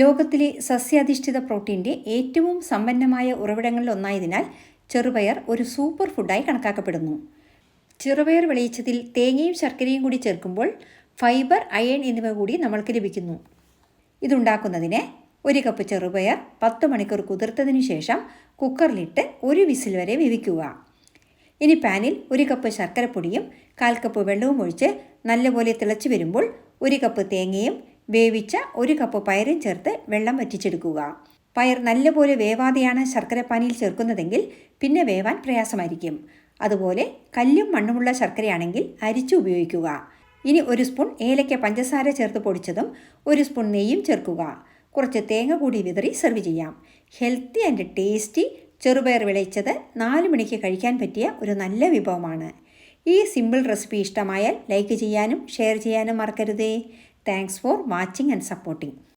ലോകത്തിലെ സസ്യാധിഷ്ഠിത പ്രോട്ടീൻ്റെ ഏറ്റവും സമ്പന്നമായ ഉറവിടങ്ങളിലൊന്നായതിനാൽ ചെറുപയർ ഒരു സൂപ്പർ ഫുഡായി കണക്കാക്കപ്പെടുന്നു. ചെറുപയർ വിളയിച്ചതിൽ തേങ്ങയും ശർക്കരയും കൂടി ചേർക്കുമ്പോൾ ഫൈബർ, അയൺ എന്നിവ കൂടി നമ്മൾക്ക് ലഭിക്കുന്നു. ഇതുണ്ടാക്കുന്നതിന് 1 കപ്പ് ചെറുപയർ 10 മണിക്കൂർ കുതിർത്തതിനു ശേഷം കുക്കറിലിട്ട് 1 വിസിൽ വരെ വേവിക്കുക. ഇനി പാനിൽ 1 കപ്പ് ശർക്കരപ്പൊടിയും 1/4 കപ്പ് വെള്ളവും ഒഴിച്ച് നല്ലപോലെ തിളച്ചു വരുമ്പോൾ 1 കപ്പ് തേങ്ങയും വേവിച്ച 1 കപ്പ് പയറും ചേർത്ത് വെള്ളം വറ്റിച്ചെടുക്കുക. പയർ നല്ലപോലെ വേവാതെയാണ് ശർക്കരപ്പാനിയിൽ ചേർക്കുന്നതെങ്കിൽ പിന്നെ വേവാൻ പ്രയാസമായിരിക്കും. അതുപോലെ കല്ലും മണ്ണുമുള്ള ശർക്കരയാണെങ്കിൽ അരിച്ചു ഉപയോഗിക്കുക. ഇനി 1 സ്പൂൺ ഏലക്ക പഞ്ചസാര ചേർത്ത് പൊടിച്ചതും 1 സ്പൂൺ നെയ്യും ചേർക്കുക. കുറച്ച് തേങ്ങ കൂടി വിതറി സെർവ് ചെയ്യാം. ഹെൽത്തി ആൻഡ് ടേസ്റ്റി ചെറുപയർ വിളയിച്ചത് 4 മണിക്ക് കഴിക്കാൻ പറ്റിയ ഒരു നല്ല വിഭവമാണ്. ഈ സിമ്പിൾ റെസിപ്പി ഇഷ്ടമായാൽ ലൈക്ക് ചെയ്യാനും ഷെയർ ചെയ്യാനും മറക്കരുതേ. Thanks for watching and supporting.